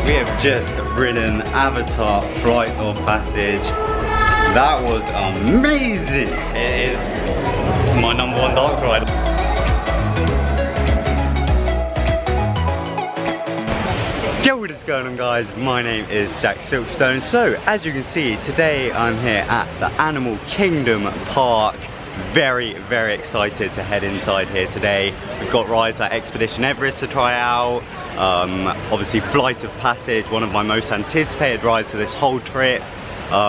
we have just ridden Avatar Flight of Passage. That was amazing. It is my #1 dark ride. Yo, what is going on, guys? My name is TheJackSilkstone. So, as you can see, today I'm here at the Animal Kingdom Park. Very, very excited to head inside here today. We've got rides like Expedition Everest to try out. Obviously Flight of Passage, one of my most anticipated rides for this whole trip.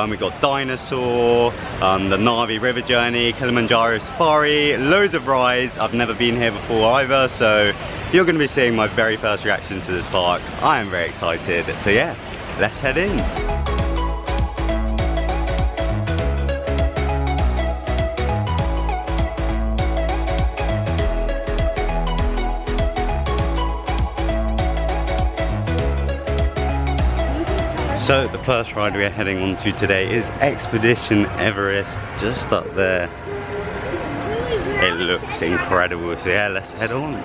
We've got Dinosaur, the Navi River Journey, Kilimanjaro Safari, loads of rides. I've never been here before either, so you're going to be seeing my very first reactions to this park. I am very excited, so yeah, let's head in. So the first ride we are heading on to today is Expedition Everest, just up there. It looks incredible, so yeah, let's head on.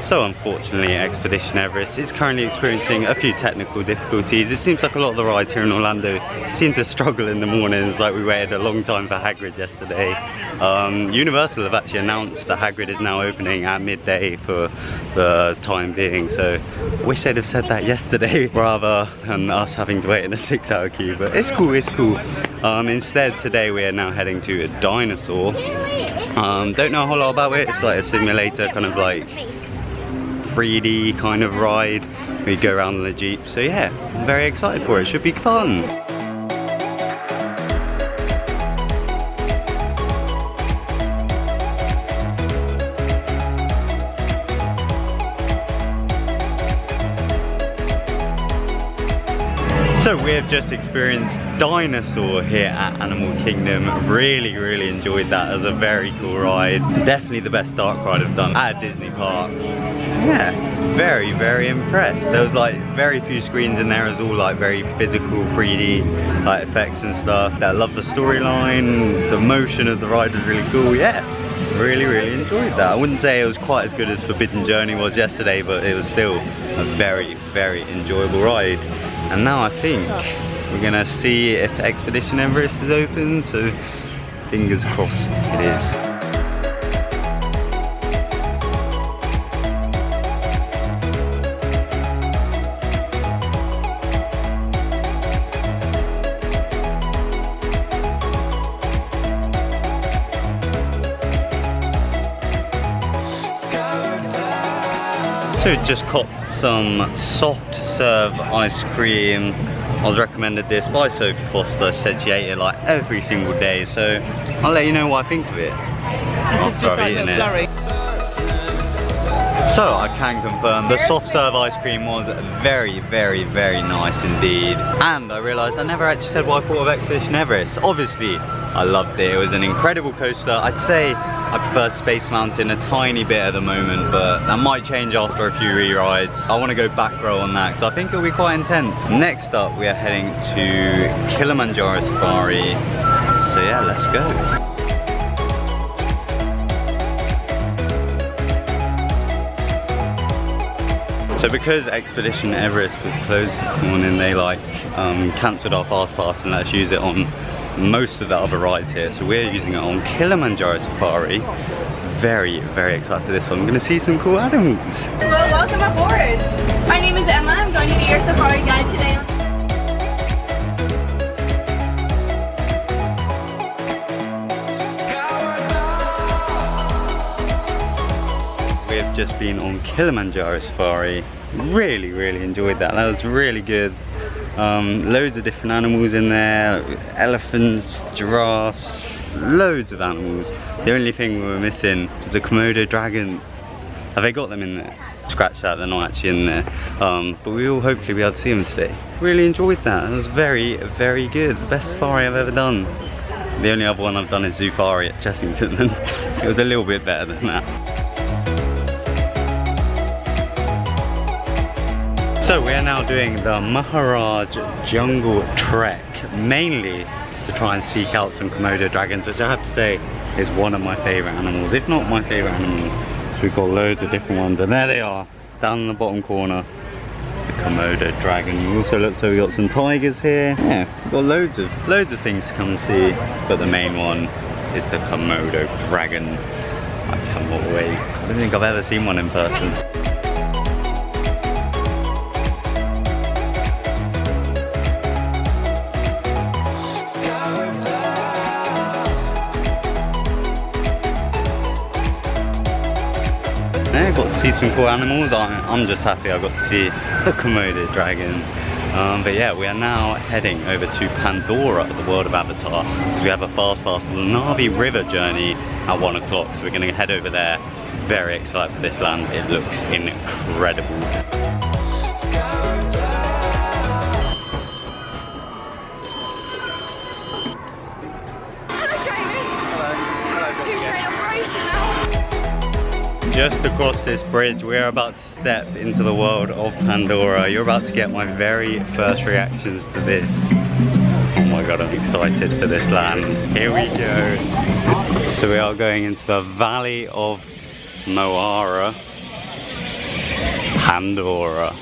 So unfortunately, Expedition Everest is currently experiencing a few technical difficulties. It seems like a lot of the rides here in Orlando seem to struggle in the mornings, like we waited a long time for Hagrid yesterday. Universal have actually announced that Hagrid is now opening at midday for the time being, so I wish they'd have said that yesterday rather than us having to wait in a 6-hour queue, but it's cool, it's cool. Instead, today we are now heading to a Dinosaur. Don't know a whole lot about it. It's like a simulator, kind of like 3D kind of ride. We go around in the Jeep, so yeah, I'm very excited for it. Should be fun. So we have just experienced Dinosaur here at Animal Kingdom. Really, really enjoyed that. It was a very cool ride. Definitely the best dark ride I've done at a Disney park. Yeah, very, very impressed. There was like very few screens in there. It was all like very physical 3D like effects and stuff. I love the storyline. The motion of the ride was really cool. Yeah, really, really enjoyed that. I wouldn't say it was quite as good as Forbidden Journey was yesterday, but it was still a very, very enjoyable ride. And now I think we're gonna see if Expedition Everest is open, so fingers crossed it is. So just caught some soft serve ice cream. I was recommended this by Sophie Foster. Said she ate it like every single day, so I'll let you know what I think of it This is just like a flurry. So I can confirm the soft serve ice cream was very, very, very nice indeed. And I realised I never actually said what I thought of Expedition Everest. Obviously, I loved it. It was an incredible coaster. I'd say I prefer Space Mountain a tiny bit at the moment, but that might change after a few re-rides. I want to go back row on that because I think it'll be quite intense. Next up, we are heading to Kilimanjaro Safari. So yeah, let's go. So because Expedition Everest was closed this morning, they like cancelled our fast pass and let us use it on most of the other rides here. So we're using it on Kilimanjaro Safari. Very, very excited for this one. I'm going to see some cool animals. Well, welcome aboard. My name is Emma. I'm going to be your safari guide today. We have just been on Kilimanjaro Safari. Really, really enjoyed that. That was really good. Loads of different animals in there. Elephants, giraffes, loads of animals. The only thing we were missing was a Komodo dragon. Have they got them in there? Scratch that, they're not actually in there. But we will hopefully be able to see them today. Really enjoyed that. It was very, very good. The best safari I've ever done. The only other one I've done is Zoofari at Chessington, and it was a little bit better than that. So we are now doing the Maharaja Jungle Trek, mainly to try and seek out some Komodo dragons, which I have to say is one of my favourite animals, if not my favourite animal. So we've got loads of different ones, and there they are, down in the bottom corner. the Komodo dragon. Also looks like we got some tigers here. Yeah, we've got loads of things to come and see, but the main one is the Komodo dragon. I cannot wait. I don't think I've ever seen one in person. Yeah, got to see some cool animals. I'm just happy I got to see the Komodo dragon. But yeah, we are now heading over to Pandora, the world of Avatar, because we have a fast pass for the Na'vi River journey at 1 o'clock. So we're going to head over there. Very excited for this land. It looks incredible. Just across this bridge, we're about to step into the world of Pandora. You're about to get my very first reactions to this. Oh my god, I'm excited for this land. Here we go. So we are going into the Valley of Maharaja, Pandora.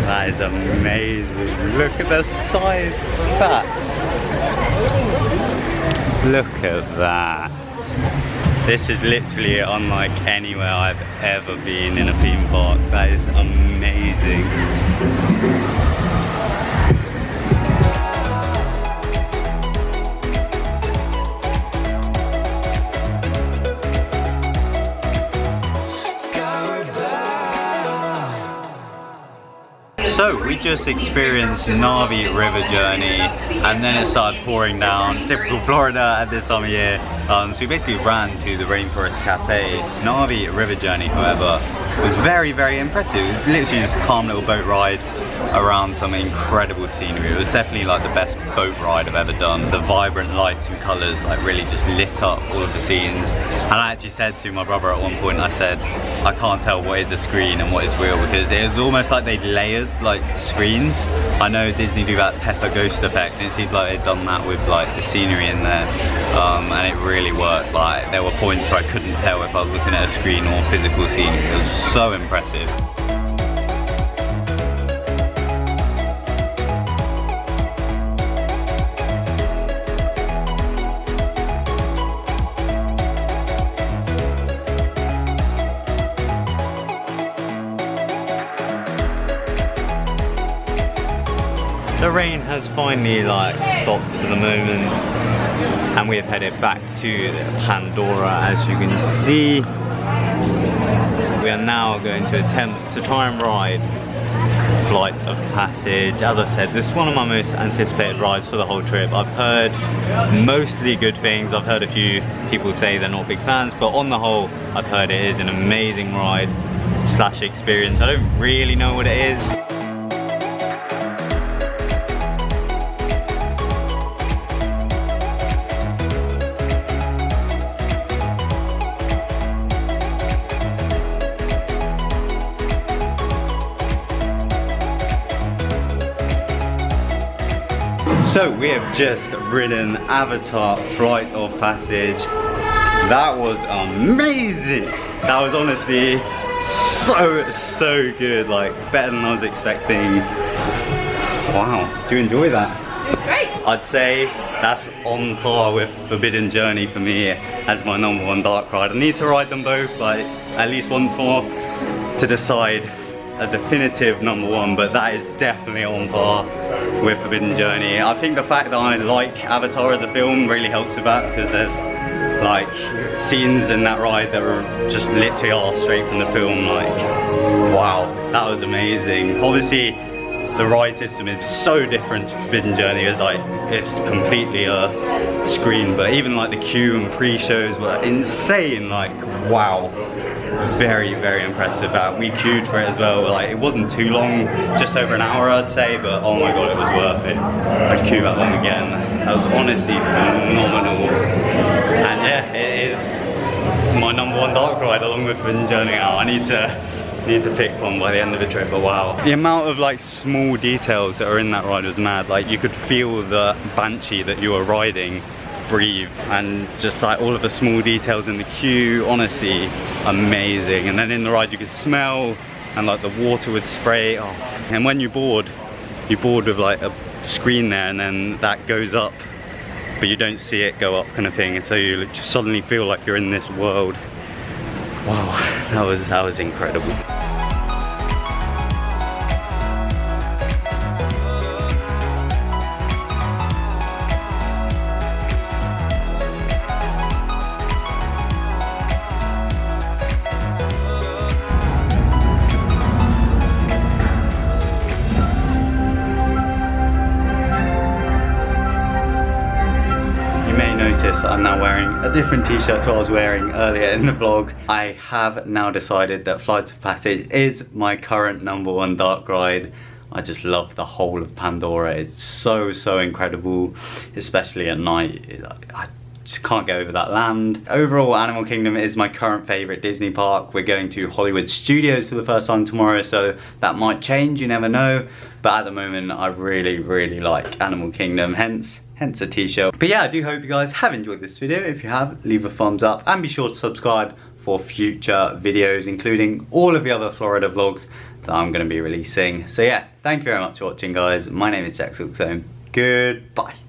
That is amazing. Look at the size of that. Look at that. This is literally unlike anywhere I've ever been in a theme park. That is amazing. So we just experienced Na'vi River journey, and then it started pouring down. Typical Florida at this time of year. So we basically ran to the Rainforest Cafe. Na'vi River journey, however, was very, very impressive. It was literally just a calm little boat ride around some incredible scenery. It was definitely like the best boat ride I've ever done. The vibrant lights and colours like really just lit up all of the scenes. And I actually said to my brother at one point, I said, I can't tell what is a screen and what is real, because it was almost like they'd layered like screens. I know Disney do that Pepper ghost effect, and it seems like they'd done that with like the scenery in there, and it really worked. Like there were points where I couldn't tell if I was looking at a screen or physical scenery. It was so impressive. The rain has finally like stopped for the moment, and we have headed back to Pandora. As you can see, we are now going to attempt to try and ride Flight of Passage. As I said, this is one of my most anticipated rides for the whole trip. I've heard mostly good things. I've heard a few people say they're not big fans, but on the whole, I've heard it is an amazing ride / experience. I don't really know what it is. So we have just ridden Avatar Flight of Passage. That was amazing. That was honestly so good, like better than I was expecting. Wow, do you enjoy that? It was great. I'd say that's on par with Forbidden Journey for me as my #1 dark ride. I need to ride them both like at least once more to decide a definitive #1, but that is definitely on par with Forbidden Journey. I think the fact that I like Avatar as a film really helps with that, because there's like scenes in that ride that were just literally all straight from the film. Like, wow, that was amazing. Obviously the ride system is so different to Forbidden Journey, as like it's completely a screen, but even like the queue and pre-shows were insane. Like, wow, very, very impressive. That we queued for it as well. Like, it wasn't too long, just over an hour I'd say, but oh my god, it was worth it. I'd queue that long again. That was honestly phenomenal. And yeah, it is my #1 dark ride along with Forbidden Journey now. I need to pick one by the end of the trip. But wow, the amount of like small details that are in that ride was mad. Like, you could feel the banshee that you were riding breathe, and just like all of the small details in the queue, honestly amazing. And then in the ride you could smell, and like the water would spray. Oh. And when you're bored with like a screen there, and then that goes up but you don't see it go up kind of thing, and so you just suddenly feel like you're in this world. Wow, that was incredible. I'm now wearing a different t-shirt to what I was wearing earlier in the vlog. I have now decided that Flights of Passage is my current #1 dark ride. I just love the whole of Pandora. It's so incredible, especially at night. I just can't get over that land. Overall, Animal Kingdom is my current favourite Disney park. We're going to Hollywood Studios for the first time tomorrow, so that might change, you never know. But at the moment, I really like Animal Kingdom, hence a t-shirt. But yeah, I do hope you guys have enjoyed this video. If you have, leave a thumbs up and be sure to subscribe for future videos, including all of the other Florida vlogs that I'm going to be releasing. So yeah, thank you very much for watching, guys. My name is Jack Silkstone. Goodbye.